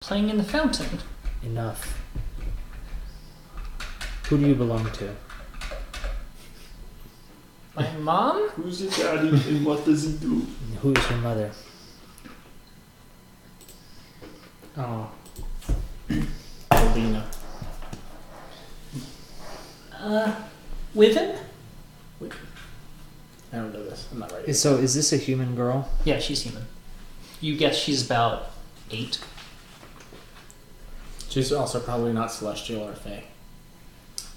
Playing in the fountain. Enough. Who do you belong to? My mom? Who's your daddy and what does he do? Who is your mother? Oh. Alina. Wyvern? I don't know this. I'm not ready. So is this a human girl? Yeah, she's human. You guess she's about 8. She's also probably not celestial or fae.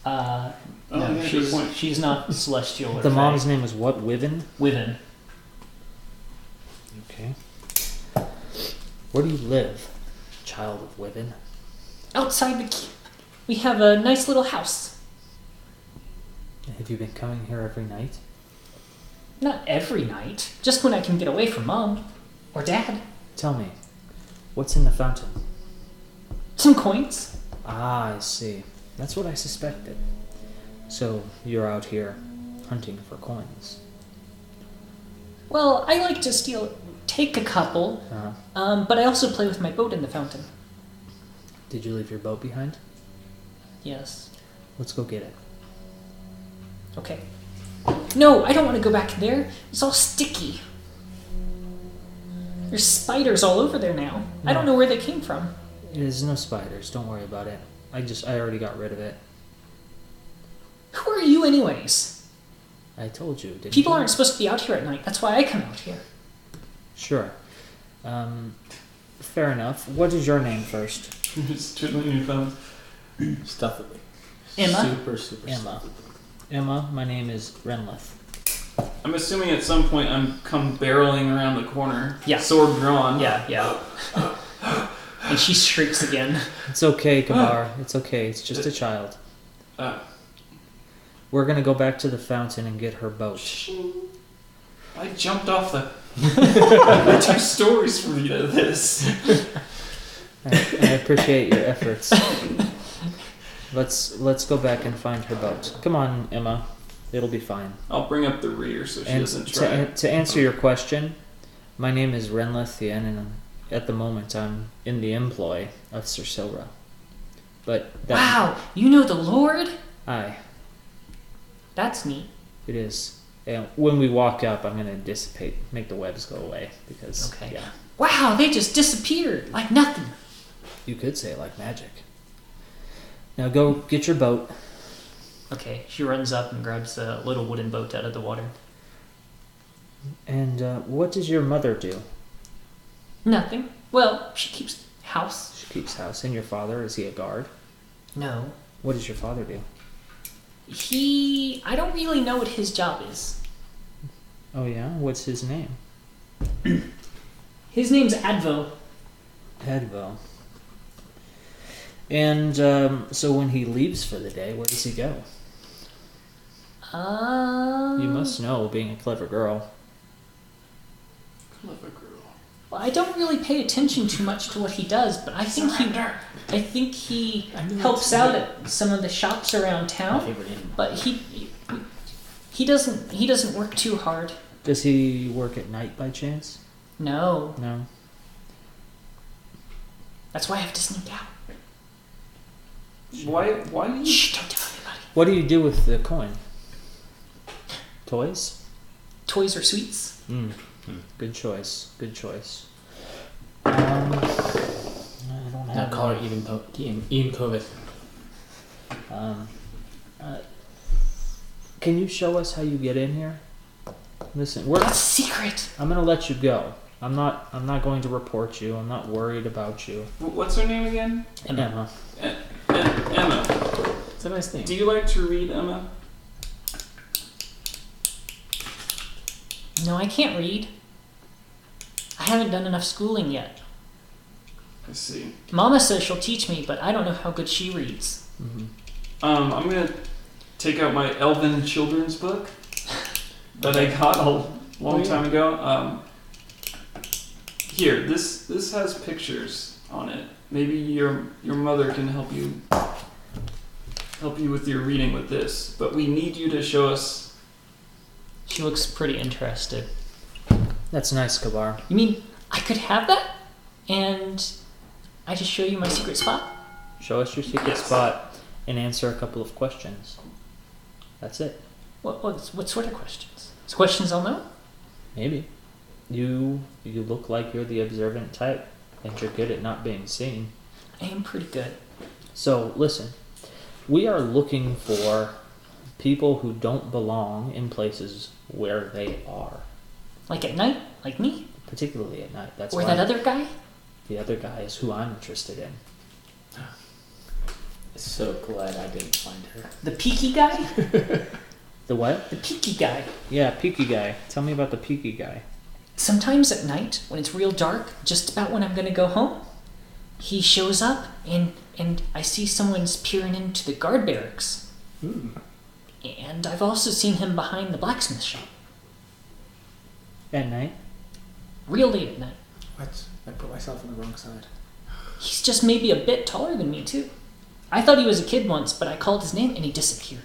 No, yeah, good point. she's not celestial or The fae. mom's name is what? Wyvern? Wyvern. Okay. Where do you live, child of Wyvern? Outside the keep. We have a nice little house. Have you been coming here every night? Not every night. Just when I can get away from Mom. Or Dad. Tell me, what's in the fountain? Some coins. Ah, I see. That's what I suspected. So, you're out here hunting for coins. Well, I like to take a couple, Uh-huh. but I also play with my boat in the fountain. Did you leave your boat behind? Yes. Let's go get it. Okay. No, I don't want to go back there. It's all sticky. There's spiders all over there now. I don't know where they came from. There's no spiders. Don't worry about it. I already got rid of it. Who are you anyways? I told you, didn't People you? aren't supposed to be out here at night. That's why I come out here. Sure. Fair enough. What is your name first? Just twiddling your thumbs. Stuffily. Emma? Super Emma. stuffily. Emma, my name is Renlith. I'm assuming at some point I'm come barreling around the corner. Yeah. Sword drawn. Yeah. And she shrieks again. It's okay, Kabar. It's okay. It's just a child. We're gonna go back to the fountain and get her boat. I jumped off the 2 stories for you to this. I appreciate your efforts. Let's go back and find her boat. Come on, Emma. It'll be fine. I'll bring up the rear so she And doesn't try. to answer your question, my name is Renlithian, and at the moment I'm in the employ of Sir Silra. But Wow, you know the Lord? Aye, That's neat. it is. And when we walk up, I'm gonna dissipate, make the webs go away because Okay. yeah, Wow, they just disappeared like nothing. you could say like magic. Now go get your boat. Okay, she runs up and grabs a little wooden boat out of the water. And what does your mother do? Nothing. Well, she keeps house. She keeps house. And your father, is he a guard? No. What does your father do? I don't really know what his job is. Oh yeah, what's his name? His name's Advo. Hedvo. And so when he leaves for the day, where does he go? You must know, being a clever girl. Clever girl. Well, I don't really pay attention too much to what he does, but I think he helps out at some of the shops around town. But he doesn't work too hard. Does he work at night by chance? No. No. That's why I have to sneak out. Why do you... Shh, don't tell anybody. What do you do with the coin? Toys? Toys or sweets? Good choice. Good choice. I don't have. Call her Ian Kovic. Can you show us how you get in here? Listen, That's a secret. I'm gonna let you go. I'm not going to report you. I'm not worried about you. What's her name again? Emma. Emma. It's a nice name. Do you like to read, Emma? No, I can't read. I haven't done enough schooling yet. I see. Mama says she'll teach me, but I don't know how good she reads. Mm-hmm. I'm gonna take out my Elven children's book that I got a long time ago. Here, this has pictures on it. Maybe your mother can help you with your reading with this. But we need you to show us. She looks pretty interested. That's nice, Kabar. You mean I could have that? And I just show you my secret spot? Show us your secret spot and answer a couple of questions. That's it. What sort of questions? It's questions I'll know? Maybe. You look like you're the observant type, and you're good at not being seen. I am pretty good. So, listen. We are looking for people who don't belong in places where they are. Like at night? Like me? Particularly at night. That's Or why that other guy? the other guy is who I'm interested in. So glad I didn't find her. The peaky guy? The what? The peaky guy. Yeah, peaky guy. Tell me about the peaky guy. Sometimes at night, when it's real dark, just about when I'm gonna go home, he shows up and I see someone's peering into the guard barracks. And I've also seen him behind the blacksmith shop. At night? Real late at night. What? I put myself on the wrong side. He's just maybe a bit taller than me, too. I thought he was a kid once, but I called his name and he disappeared.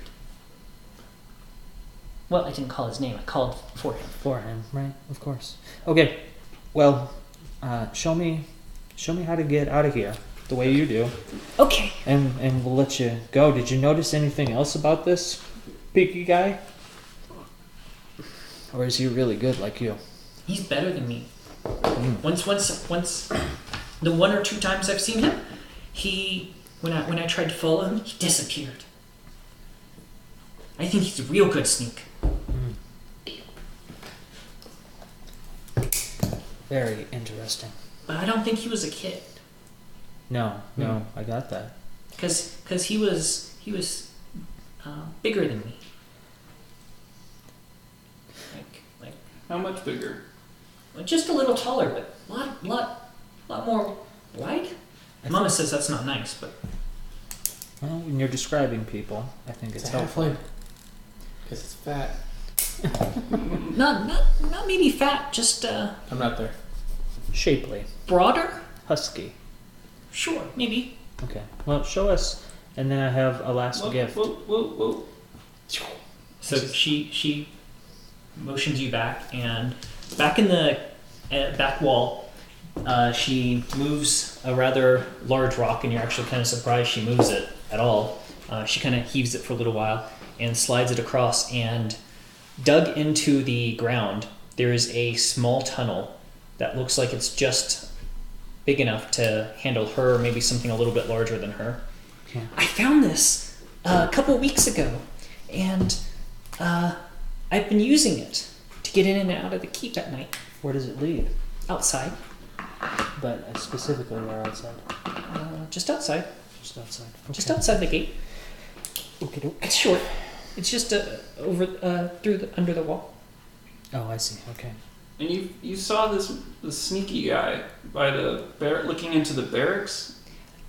Well, I didn't call his name, I called for him. For him, right? Of course. Okay. Well, show me how to get out of here the way you do. Okay. And we'll let you go. Did you notice anything else about this peaky guy? Or is he really good like you? He's better than me. Once, the one or two times I've seen him, when I tried to follow him, he disappeared. I think he's a real good sneak. Very interesting. But I don't think he was a kid. No, I got that. Cause he was bigger than me. Like How much bigger? just a little taller, but lot more wide. Mama says that's not nice, but Well, when you're describing people, I think it's It's a helpful. halfling. Because it's fat. not maybe fat, just I'm not there. Shapely. broader. Husky. Sure, maybe. Okay. Well, show us, and then I have a last gift. Whoa. So she motions you back, and back in the back wall, she moves a rather large rock, and you're actually kind of surprised she moves it at all. She kind of heaves it for a little while and slides it across, and dug into the ground, there is a small tunnel that looks like it's just big enough to handle her, or maybe something a little bit larger than her. Okay. I found this a couple weeks ago, and I've been using it to get in and out of the keep at night. Where does it lead? Outside. But specifically where outside? Just outside. Just outside. Just outside the gate. Okay. It's short. It's just under the wall. Oh, I see. Okay. And you saw the sneaky guy by the looking into the barracks?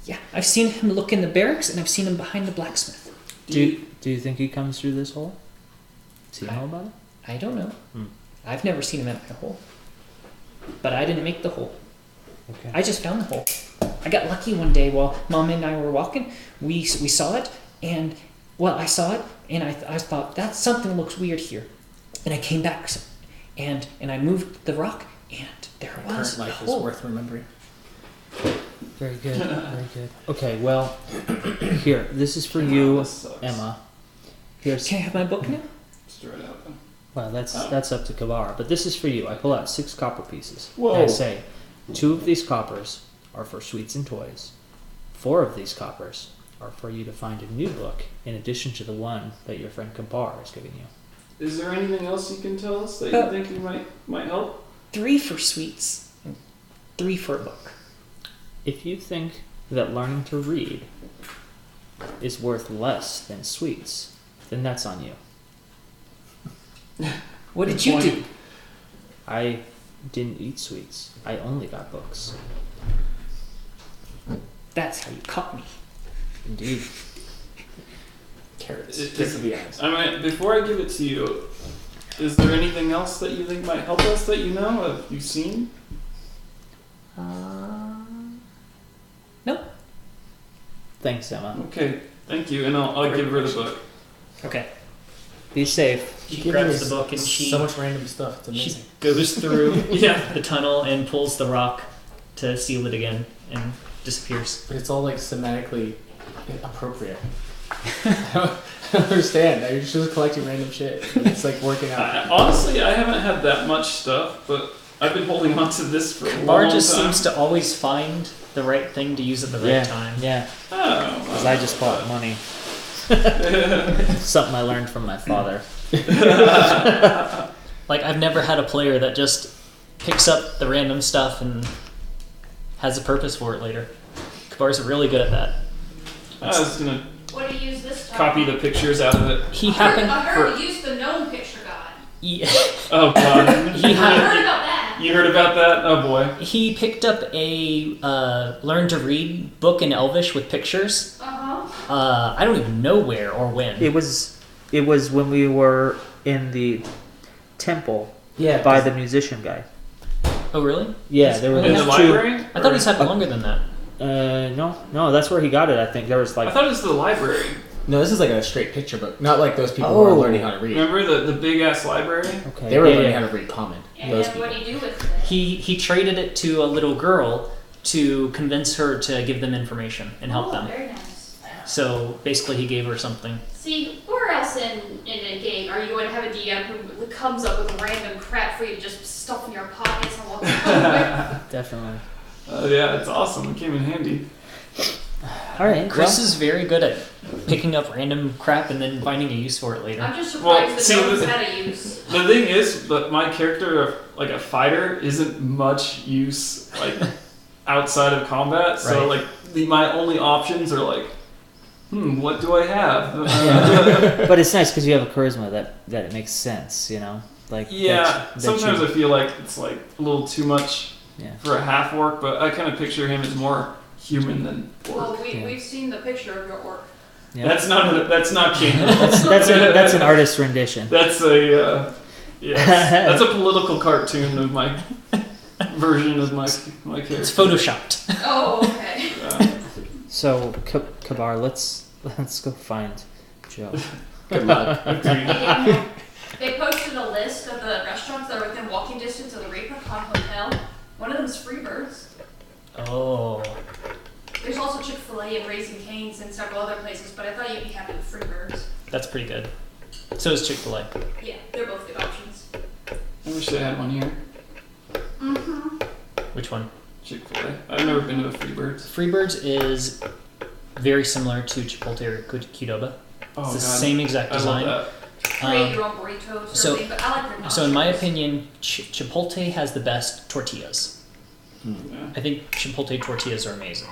Yeah, I've seen him look in the barracks, and I've seen him behind the blacksmith. Do you think he comes through this hole? Does he know about it? I don't know. I've never seen him at my hole. But I didn't make the hole. Okay. I just found the hole. I got lucky one day while Mom and I were walking. We saw it, and I saw it, and I thought that something looks weird here, and I came back, and I moved the rock, and there it was. Current life a is hole. worth remembering. Very good. Very good. Okay. Well, here. This is for you, This sucks. Emma. Here's. Can I have my book now? Just throw it out. Well, that's up to Kabar. But this is for you. I pull out 6 copper pieces. Whoa. And I say, 2 of these coppers are for sweets and toys. 4 of these coppers are for you to find a new book, in addition to the one that your friend Kabar is giving you. Is there anything else you can tell us that you think you might help? 3 for sweets, and 3 for a book. If you think that learning to read is worth less than sweets, then that's on you. What did you do? I didn't eat sweets. I only got books. That's how you caught me. Indeed. Carrots. It- Just to be honest. I mean, before I give it to you, is there anything else that you think might help us that you know? Have you seen? Nope. Thanks, Emma. Okay, thank you, and I'll give her the book. Okay. Be safe. She You grabs give the me book and she so much random stuff. It's she amazing. goes through the tunnel and pulls the rock to seal it again and disappears. But it's all like thematically appropriate. I don't understand. You're just collecting random shit. It's like working out. Honestly, I haven't had that much stuff, but I've been holding on to this for a long Kabar time. just seems to always find the right thing to use at the right time. Yeah, Oh. because I just bought money. Something I learned from my father. Like, I've never had a player that just picks up the random stuff and has a purpose for it later. Kabar's really good at that. I was gonna What do you use this time? copy the pictures out of it. He I happened. heard you used the gnome picture god. Oh god. I heard about that. You heard about that? Oh boy. He picked up a learn to read book in Elvish with pictures. I don't even know where or when. It was when we were in the temple Yeah. by the musician guy. Oh, really? Yeah, there were In the those two. library? I thought he's had longer than that. No, that's where he got it. I think there was I like. thought it was the library. No, this is like a straight picture book. Not like those people who are Oh. learning how to read. Remember the big ass library? Okay. They were yeah, learning yeah. how to read common. And Those then people. what do you do with it? He traded it to a little girl to convince her to give them information and help them. Very nice. So basically, he gave her something. See, where else in a game are you going to have a DM who comes up with random crap for you to just stuff in your pockets and walk away? Definitely. Yeah, it's awesome. It came in handy. All right. Chris is very good at picking up random crap and then finding a use for it later. I'm just Well, surprised see, that no one's the- had a use. The thing is, but my character, like a fighter, isn't much use like outside of combat. So Right. like my only options are like, what do I have? But it's nice because you have a charisma that it makes sense. You know, like Yeah, that sometimes you- I feel like it's like a little too much Yeah. for a half orc, but I kind of picture him as more human than orc. Well, Yeah. we've seen the picture of your orc. Yeah. That's not canon. that's an artist rendition. That's a that's a political cartoon of my version of my character. It's photoshopped. Oh, okay. So Kabar, let's go find Joe. Good luck. They posted a list of the restaurants that are within walking distance of the Reaper Con Hotel. One of them is Freebirds. Oh. There's also Chick-fil-A and Raising Cane's and several other places, but I thought you'd be happy with Freebirds. That's pretty good. So is Chick-fil-A. Yeah, they're both good options. I wish they had one here. Mm-hmm. Which one? Chick-fil-A. I've never been to a Freebirds. Freebirds is very similar to Chipotle or Qdoba. Oh It's the god, same exact I love design. that. Create your own burritos or so- something, but I like their So in my nachos. opinion, Chipotle has the best tortillas. Yeah. I think Chipotle tortillas are amazing.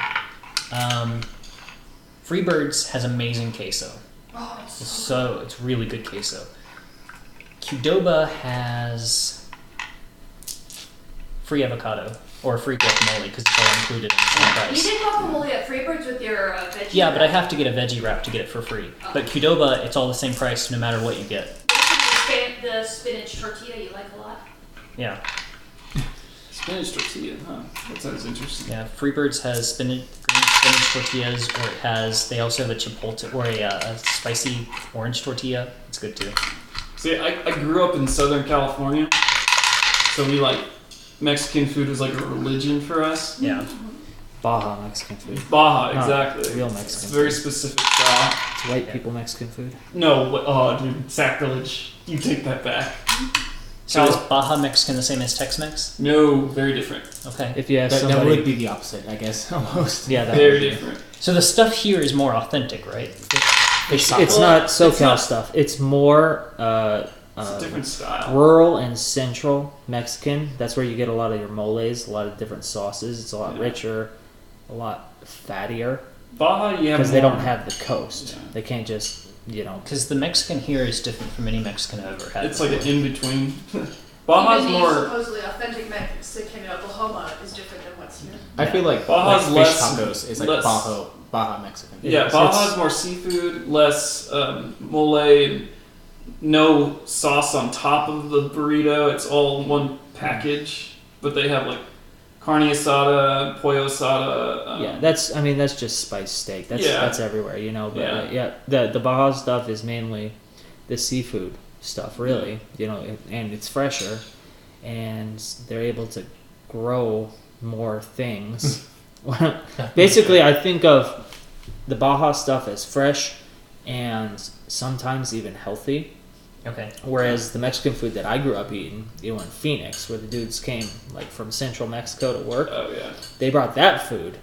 Freebirds has amazing queso. Oh, it's so It's really good queso. Qdoba has free avocado or free guacamole because it's all included in the same You price. did guacamole at Freebirds with your veggie. Yeah, but I wrap. have to get a veggie wrap to get it for free. But Qdoba, it's all the same price no matter what you get. The spinach tortilla you like a lot. Yeah, Spinach tortilla, huh? That sounds interesting. yeah. Freebirds has green spinach tortillas, or they also have a chipotle or a spicy orange tortilla. It's good too. See, I grew up in Southern California, so we like Mexican food was like a religion for us. Yeah. Baja Mexican food. Baja, Not exactly. real It's Mexican very food. specific style. It's white people Mexican food. No, oh dude, sacrilege. You take that back. So is Baja Mexican the same as Tex-Mex? No, very different. Okay. If you have That somebody, would be the opposite, I guess, almost. yeah, that Very would be. different. So the stuff here is more authentic, right? It's Well, not it's SoCal not- stuff. It's more It's a different style. rural and central Mexican. That's where you get a lot of your moles, a lot of different sauces. It's a lot Yeah. richer, a lot fattier Baja, you have because they more- don't have the coast. Yeah. They can't just Because the Mexican here is different from any Mexican I've ever had. It's like an before. in between. Baja's Even the more. supposedly authentic Mexican in Oklahoma is different than what's here. I feel like, Baja's fish less- tacos is like less- Baja Mexican. Yeah, It's- Baja's more seafood, less mole, and no sauce on top of the burrito. It's all one package, but they have like carne asada, pollo asada. yeah. That's just spice steak. Yeah. That's everywhere, you know. But Yeah. the Baja stuff is mainly the seafood stuff, really. You know, and it's fresher, and they're able to grow more things Basically, I think of the Baja stuff as fresh and sometimes even healthy. Okay. Whereas the Mexican food that I grew up eating, in Phoenix, where the dudes came like from central Mexico to work, Oh yeah. they brought that food,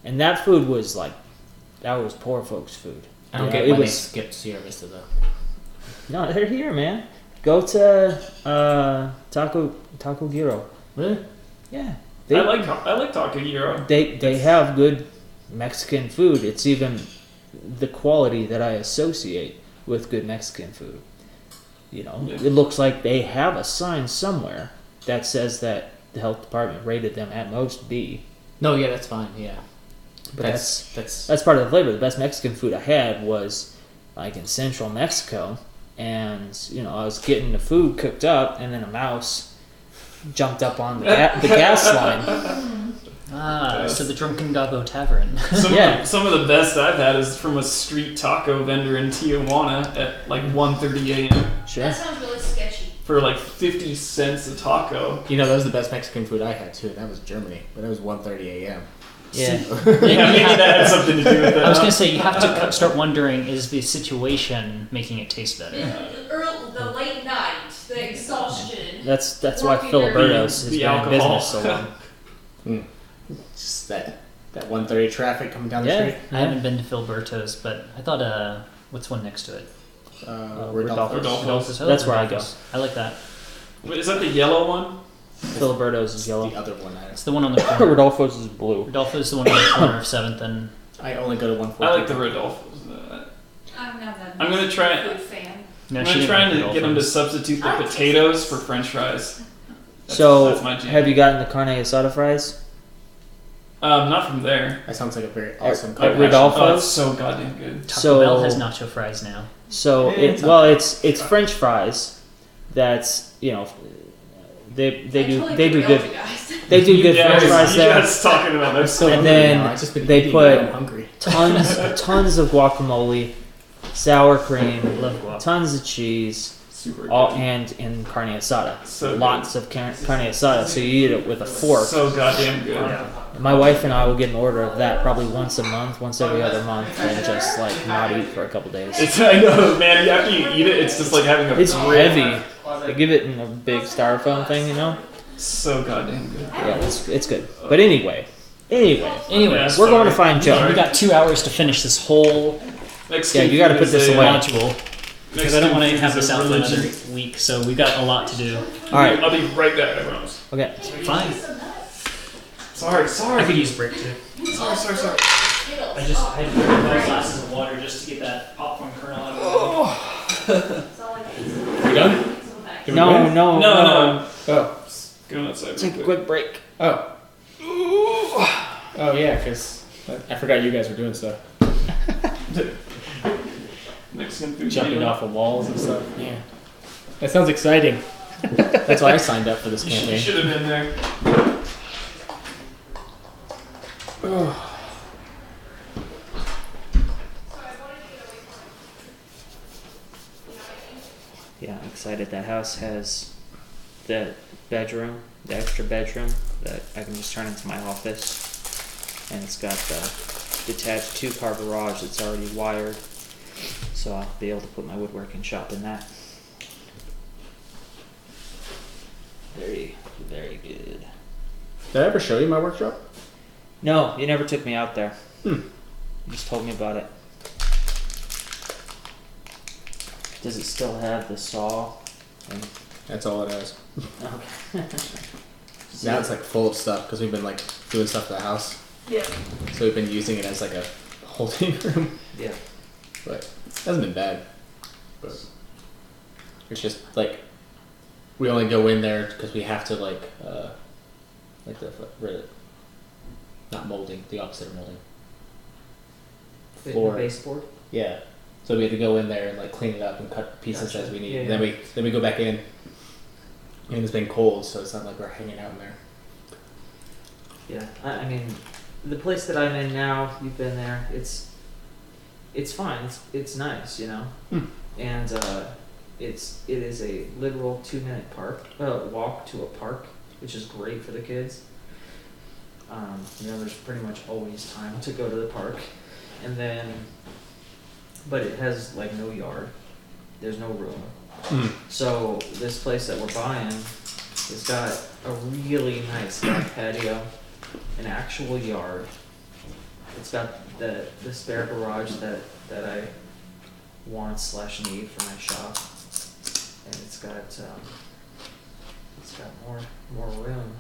and that food was like, that was poor folks' food. I don't You get know, why they skipped Sierra Vista though. No, they're here, man. Go to Taco Giro. Really? Yeah, I like Taco Gyro. they have good Mexican food. It's even the quality that I associate with good Mexican food. You know, Yeah. it looks like they have a sign somewhere that says that the health department rated them at most B. No, yeah, that's fine. Yeah, But that's that's part of the flavor. The best Mexican food I had was like in central Mexico, and I was getting the food cooked up, and then a mouse jumped up on the gas line. So the Drunken Gabo Tavern. Some of the best I've had is from a street taco vendor in Tijuana at like 1:30 a.m. Sure. That sounds really sketchy. for like 50 cents a taco. You know, that was the best Mexican food I had too. That was Germany, but it was 1:30 a.m. Yeah. Yeah, maybe that had something to do with it. I was going to say, you have to start wondering, is the situation making it taste better? The late night, the exhaustion. That's why Working Filiberto's has the been in alcohol. business so long. Just that 1:30 traffic coming down the Yeah. street. I haven't been to Filiberto's, but I thought, what's one next to it? Rodolfo's. Rodolfo's. I That's like where I go. Rodolfo's. I like that. Wait, is that the yellow one? Filiberto's is yellow. The other one. It's the one on the corner. Rodolfo's is blue. Rodolfo's the one on the corner of 7th and... I only go to 1:40. I like the Rodolfo's. I'm not that I'm gonna try it. food fan. No, I'm she gonna didn't try like to get them to Rodolfo's. substitute the potatoes for French fries. So, that's my jam. have you gotten the carne asada fries? Not from there. That sounds like a very awesome At combination. Rodolfo's? Oh, it's so goddamn good. Taco So- Bell has nacho fries now. So, Yeah, it's French fries. That's they do totally they do derailed good you guys. they do good Yeah, French fries you there. guys talking about I'm that. so And hungry then now. I've just been they eating, put- now I'm hungry. Tons of guacamole, sour cream, Love guac. tons of cheese, Super good. all and carne asada. So Lots of carne asada. So you eat it with a fork. So goddamn good. My wife and I will get an order of that probably once a month, once every other month, and just like not eat for a couple days. I know, man. After you eat it, it's just like having a It's brick. heavy. They give it in a big styrofoam thing, So goddamn good. Yeah, it's good. But anyway, Anyways, Yeah, we're going to sorry. find Joe. we got 2 hours to finish this whole Mexican Yeah, you gotta food put is this a- away. module. Because I don't want to Mexican have food this is a out for another religion. week, so we've got a lot to do. All right. I'll be right back, I promise. Okay. Fine. Sorry. I could use a break too. Sorry. I just had to drink 5 glasses of water just to get that popcorn kernel out of the way. That's all I can You done? Can we No. No. go? Oh. Going outside. Take a real quick break. Oh. Oh yeah, because I forgot you guys were doing stuff. Mexican food. Jumping deal. off of walls and stuff. Yeah. That sounds exciting. That's why I signed up for this You campaign. should have been there. Yeah, I'm excited. That house has the bedroom, the extra bedroom that I can just turn into my office, and it's got the detached 2-car garage that's already wired, so I'll be able to put my woodworking shop in that. Very, very good. Did I ever show you my workshop? No, you never took me out there. Hmm. You just told me about it. Does it still have the saw? And, That's all it has. okay. Now it's like full of stuff because we've been like doing stuff to the house. Yeah. So we've been using it as like a holding room, Yeah. but it hasn't been bad. But it's just like we only go in there because we have to like the not molding, the opposite of molding. Floor. Baseboard? Yeah. So we have to go in there and like clean it up and cut pieces Gotcha. as we need. Yeah, And yeah. then we go back in. And it's been cold, so it's not like we're hanging out in there. Yeah. I mean, the place that I'm in now, you've been there. It's fine. It's nice, Hmm. And it is a literal 2-minute walk to a park, which is great for the kids. There's pretty much always time to go to the park. And then, but it has like no yard. There's no room. So this place that we're buying has got a really nice back patio, an actual yard. It's got the spare garage that I want / need for my shop, and it's got more room.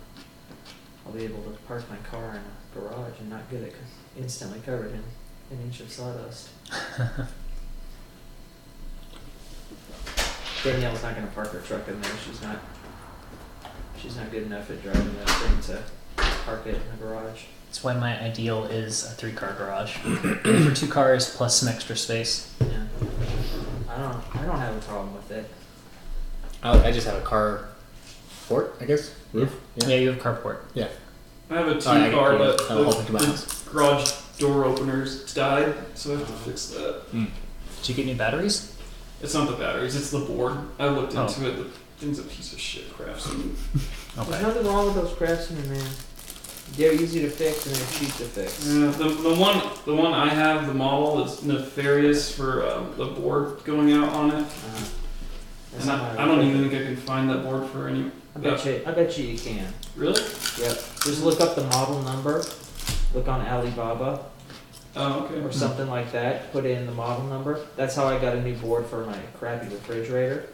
I'll be able to park my car in a garage and not get it instantly covered in an inch of sawdust. Danielle's not going to park her truck in there. She's not good enough at driving that thing to park it in the garage. That's why my ideal is a 3-car garage. For 2 cars plus some extra space. Yeah. I don't have a problem with it. I just have a car port, I guess. Roof. Yeah, you have a carport. Yeah. I have a 2-car, but I'll hold it to my house. the garage door openers died, so I have to fix that. Did you get new batteries? It's not the batteries, it's the board. I looked Oh. into it. The thing's a piece of shit craftsman. There's nothing wrong with those craftsmen, man. They're easy to fix and they're cheap to fix. Yeah, the one I have, the model is nefarious for the board going out on it. And I don't even think I can find that board for any. I bet you can. Really? Yep. Just look up the model number. Look on Alibaba Oh, okay. or something like that. Put in the model number. That's how I got a new board for my crappy refrigerator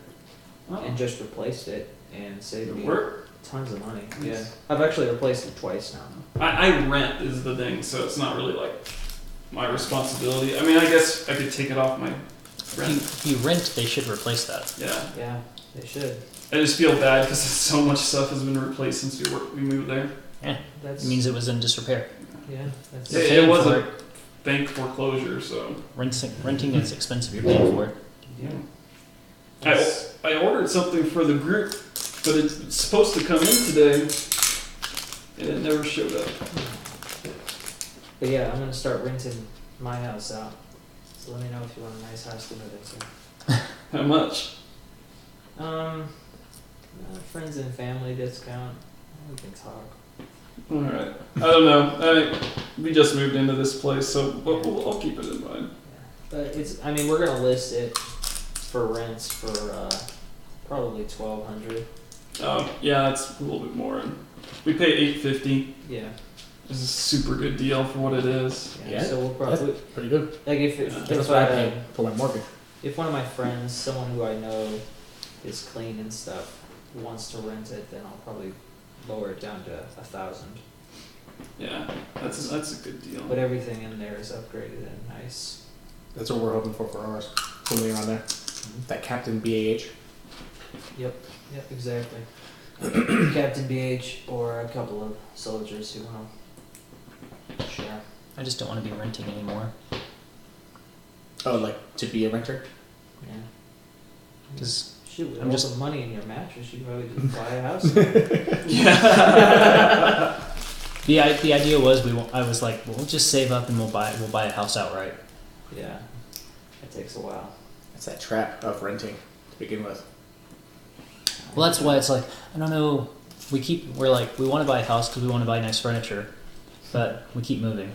Oh. and just replaced it and Did saved it me work? tons of money. Nice. Yeah. I've actually replaced it twice now. I rent is the thing, so it's not really like my responsibility. I mean, I guess I could take it off my rent. If you rent, they should replace that. Yeah. Yeah, they should. I just feel bad because so much stuff has been replaced since we moved there. Yeah, That's it means it was in disrepair. yeah. That's You're It paying was for a it. bank foreclosure, so. Renting is expensive. You're paying for it. yeah. I, That's- I ordered something for the group, but it's supposed to come in today, and it never showed up. But yeah, I'm gonna start renting my house out. So let me know if you want a nice house to move into. How much? Friends and family discount. We can talk. Alright. I don't know. I mean, we just moved into this place, so I'll keep it in mind. But I mean, we're gonna list it for rents for probably $1,200. Yeah, that's a little bit more. And we pay $850. Yeah. This is a super good deal for what it is. Yeah, So we'll probably Pretty good. like if That's what I pay for my mortgage. if one of my friends, someone who I know is clean and stuff, wants to rent it, then I'll probably lower it down to 1,000. Yeah, that's a good deal. But everything in there is upgraded and nice. That's what we're hoping for ours. Something around there. That Captain BAH. Yep, exactly. Captain BH or a couple of soldiers who want to share. I just don't want to be renting anymore. Oh, like to be a renter? Yeah. Because Shoot, with I'm all just- the money in your mattress, you could probably just buy a house. the idea was I was like, well, we'll just save up and we'll buy a house outright. Yeah, it takes a while. It's that trap of renting to begin with. Well, that's why it's like, I don't know. We're like, we want to buy a house because we want to buy nice furniture, but we keep moving.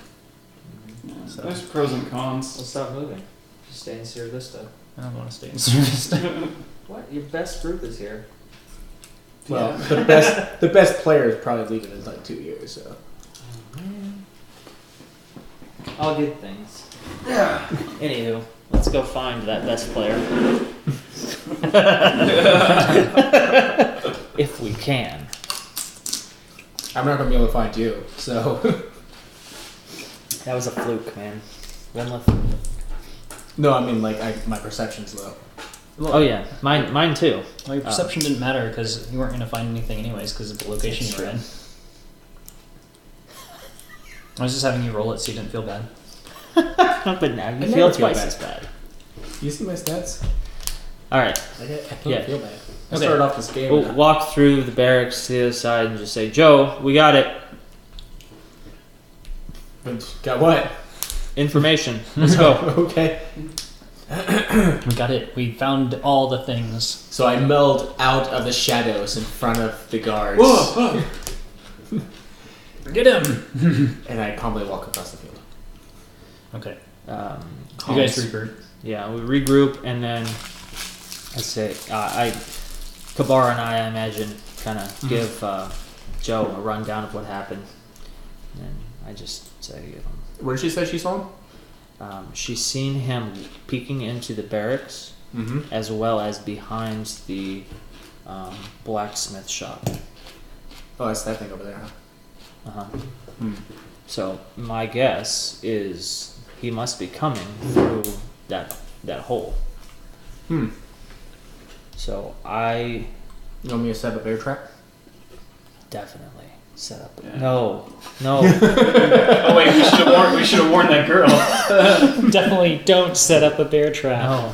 Yeah, So- there's pros and cons. We'll stop moving. Just stay in Sierra Vista. I don't want to stay in service. What? Your best group is here. Well, Yeah. the best player is probably leaving in like 2 years, so. All good things. Anywho, let's go find that best player. If we can. I'm not gonna be able to find you, so. That was a fluke, man. No, I mean like my perception's low. Oh yeah, mine too. Well, your perception didn't matter because you weren't going to find anything anyways because of the location That's you were true. in. I was just having you roll it so you didn't feel bad. But now you I feel never feel twice bad. as bad. You see my stats? Alright, I can't Yeah. feel bad. I Okay. started off this game. we'll walk through the barracks to the other side and just say, Joe, we got it. Got what? Information. Let's go. Okay. We got it. We found all the things. So I meld out of the shadows in front of the guards. Whoa! Get him! And I calmly walk across the field. Okay. You Calms. guys regroup. Yeah, we regroup, and then I say, Kabar and I imagine, kind of give Joe a rundown of what happened. And I just say, Where did she say she saw him? she's seen him peeking into the barracks, as well as behind the blacksmith shop. Oh, that's that thing over there, huh? So my guess is he must be coming through that hole. So I You want me to set up a bear trap? definitely set up. Yeah. No. Oh wait, we should have warned that girl. Definitely don't set up a bear trap. No.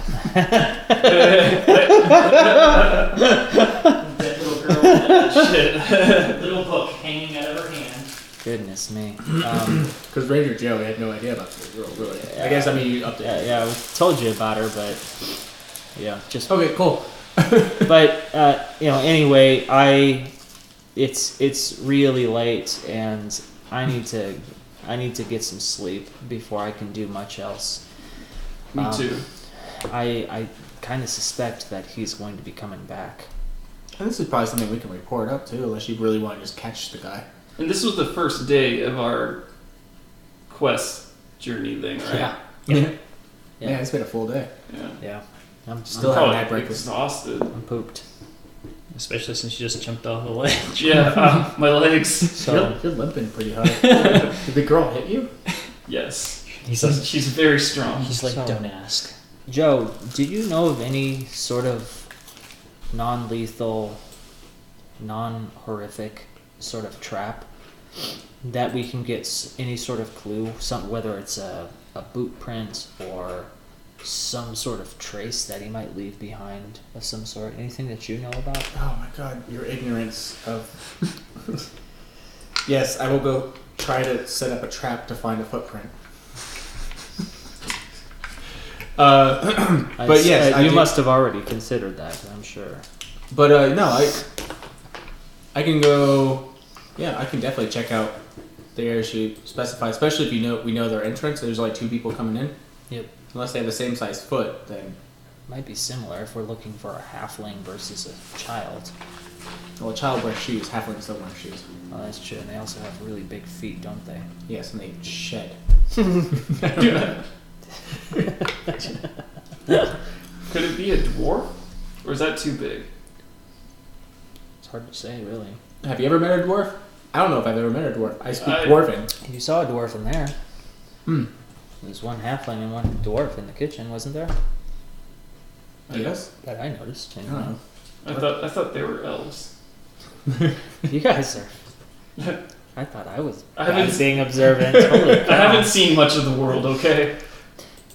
That little girl. Shit. Little book hanging out of her hand. Goodness me. Because Ranger Joe had no idea about the girl, really. I guess, I mean, you updated. Yeah, I told you about her, but yeah, just. Okay, cool. But anyway, it's really late, and I need to get some sleep before I can do much else. Me too. I kind of suspect that he's going to be coming back. And this is probably something we can report up too, unless you really want to just catch the guy. And this was the first day of our quest journey thing, right? Yeah. Yeah, it's been a full day. Yeah. Yeah, I'm Still Probably haven't had breakfast. exhausted. I'm pooped. Especially since you just jumped off the ledge. Yeah, my legs. So You're limping pretty hard. Did the girl hit you? Yes. He's like, She's very strong. So- don't ask. Joe, did you know of any sort of non-lethal, non-horrific sort of trap that we can get any sort of clue, whether it's a boot print or some sort of trace that he might leave behind of some sort? Anything that you know about? Oh my god, your ignorance of... Yes, I will go try to set up a trap to find a footprint. But yes, I you do- must have already considered that, I'm sure. But no, I can go. Yeah, I can definitely check out the areas you specify, especially if we know their entrance. There's only 2 people coming in. Yep. Unless they have the same size foot, then Might be similar if we're looking for a halfling versus a child. well, a child wears shoes. Halflings don't wear shoes. Oh, that's true. And they also have really big feet, don't they? Yes, and they shed. Could it be a dwarf? Or is that too big? It's hard to say, really. Have you ever met a dwarf? I don't know if I've ever met a dwarf. I speak I- dwarven. You saw a dwarf in there. Hmm. There's one halfling and one dwarf in the kitchen, wasn't there? Yes. That I noticed. I don't know. I thought they were elves. You guys are. I thought I was I haven't- bad being observant. Holy I cow. haven't seen much of the world, okay?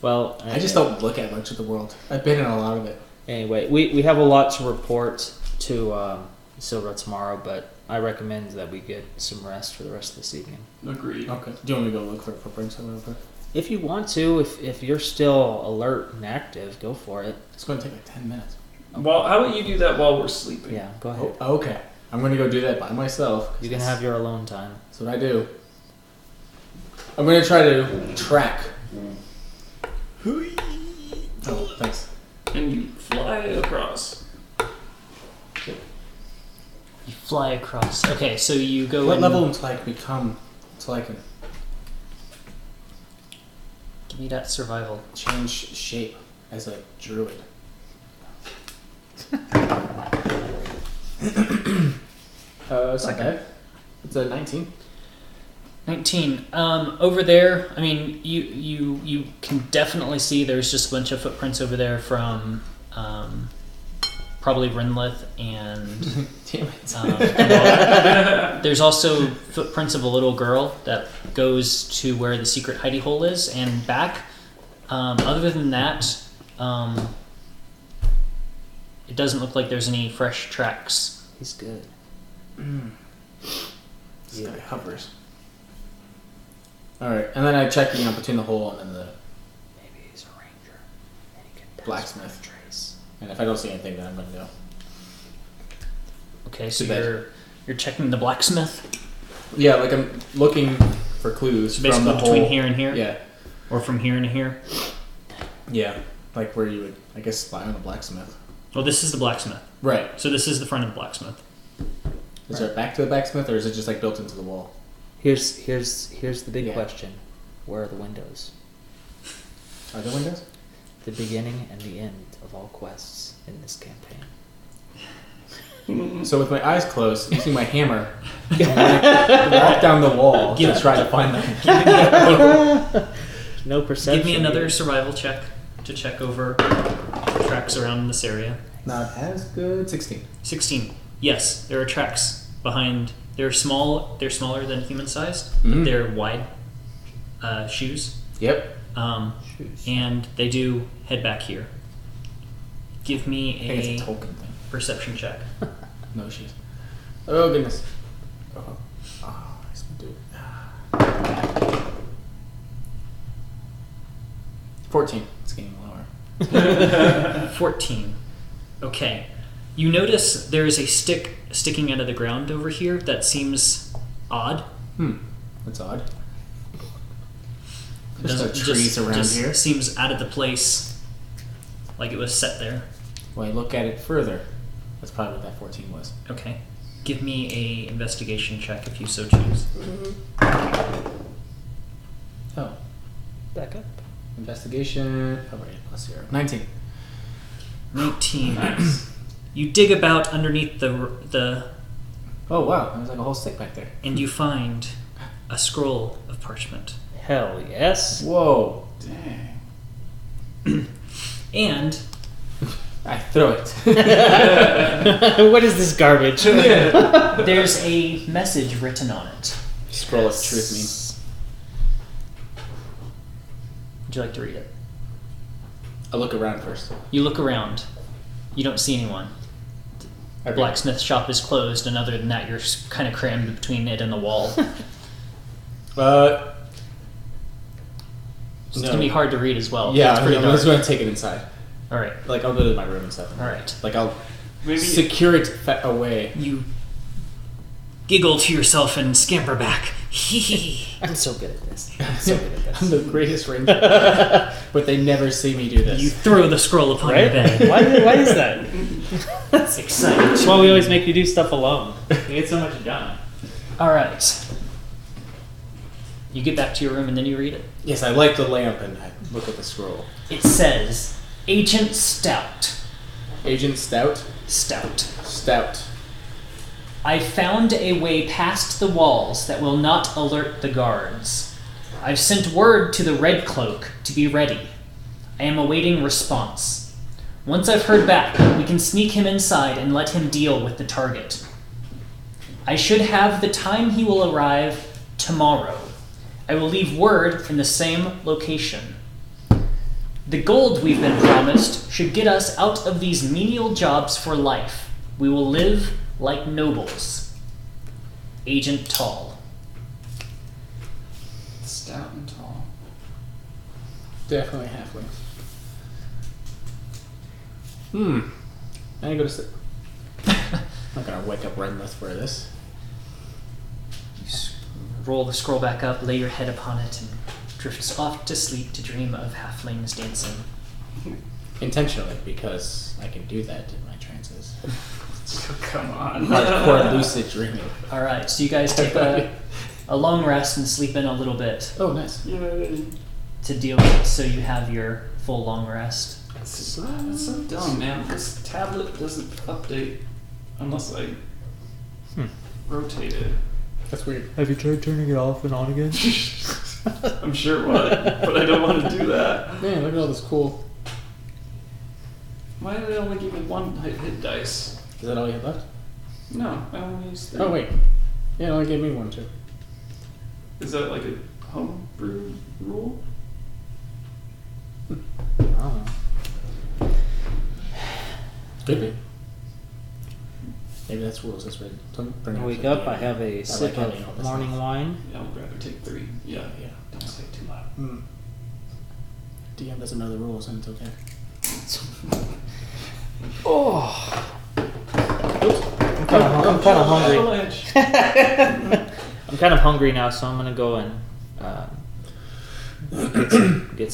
Well, I just don't look at much of the world. I've been in a lot of it. Anyway, we have a lot to report to Silva tomorrow, but I recommend that we get some rest for the rest of this evening. Agreed. Okay. Do you want me to go look for footprints or whatever? If you want to, if you're still alert and active, go for it. It's going to take like 10 minutes. Well, how about you do that while we're sleeping? Yeah, go ahead. Oh, okay. I'm going to go do that by myself. You can have your alone time. That's what I do. I'm going to try to track. Oh, thanks. And you fly across. You fly across. Okay, so you go What in- level until I can become, until I can Give me that survival. change shape as a druid? It's not bad. It's a 19. 19. Over there, I mean, you can definitely see there's just a bunch of footprints over there from probably Rinlith and Damn it. there's also footprints of a little girl that goes to where the secret hidey hole is and back. Other than that, it doesn't look like there's any fresh tracks. He's good. This guy hovers. Alright, and then I check, between the hole and then the Maybe he's a ranger. And he can blacksmith. trace. And if I don't see anything, then I'm going to go. Okay, so Too bad. you're checking the blacksmith. Yeah, like I'm looking for clues So from basically the between whole. here and here? Yeah, Or from here and here? yeah, like where you would, I guess, spy on a blacksmith. Well, this is the blacksmith. Right. So this is the front of the blacksmith. Is there a back to the blacksmith, or is it just like built into the wall? Here's the big Yeah. question. Where are the windows? Are there windows? The beginning and the end of all quests in this campaign. So with my eyes closed, using my hammer, I'm gonna walk down the wall to try to find them. No perception. Give me another here. survival check to check over tracks around this area. Not as good. 16. 16. Yes, there are tracks behind. They're small. They're smaller than human sized. Mhm. They're wide shoes. Yep. Shoes. And they do head back here. Give I me think it's a a token thing. perception check. No shoes. Oh goodness. Oh, nice dude. 14. It's getting lower. 14. Okay. You notice there is a stick sticking out of the ground over here that seems odd. That's odd. It There's no doesn't- trees around just here. seems out of the place, like it was set there. When I look at it further, that's probably what that 14 was. Okay. Give me a investigation check if you so choose. Oh. Back up. Investigation. Oh, right. +0. 19. 19. You dig about underneath the Oh, wow. There's like a whole stick back there. and you find a scroll of parchment. Hell yes. Whoa. Dang. And I throw it. What is this garbage? there's a message written on it. Scroll of truth means. Would you like to read it? I look around first. You look around. You don't see anyone. The blacksmith shop is closed, and other than that, you're kind of crammed between it and the wall. It's No. gonna be hard to read as well. Yeah, it's I'm pretty just dark. going to take it inside. All right, Like, I'll go to my room and stuff. all right. Like, I'll Maybe secure it away. You giggle to yourself and scamper back. Hee hee. I'm so good at this. I'm so good at I'm this. the greatest ranger. But they never see me do this. You throw the scroll upon your Right? bed. Why is that? That's exciting. That's why we always make you do stuff alone. You get so much done. All right. You get back to your room and then you read it. Yes, I light the lamp and I look at the scroll. It says, Agent Stout. Agent Stout? Stout. Stout. I found a way past the walls that will not alert the guards. I've sent word to the Red Cloak to be ready. I am awaiting response. Once I've heard back, we can sneak him inside and let him deal with the target. I should have the time he will arrive tomorrow. I will leave word in the same location. The gold we've been promised should get us out of these menial jobs for life. We will live like nobles. Agent Tall. stout and tall. Definitely halfling. I ain't go to sleep. I'm not gonna wake up Renlith for this. Roll the scroll back up, lay your head upon it, and drifts off to sleep to dream of halflings dancing. Intentionally, because I can do that in my trances. Come on. Hardcore lucid dreaming. All right, so you guys take a long rest and sleep in a little bit Oh, nice. Yay. to deal with it, so you have your full long rest. That's so dumb, man. This tablet doesn't update unless I rotate it. That's weird. Have you tried turning it off and on again? I'm sure what, but I don't want to do that. Man, look at all this cool. Why did it only give me one hit dice? Is that all you have left? No, I only used 3. Oh, wait. Yeah, it only gave me one, too. Is that like a homebrew rule? I don't know. Could be. Maybe that's rules. That's right. I wake up, I have a sip having all of this morning stuff. wine. Yeah, I would rather take 3. Yeah, Yeah. don't say it too loud. DM doesn't know the rules, and it's okay. I'm kind of hungry. Avalanche. I'm kind of hungry now, so I'm gonna go and get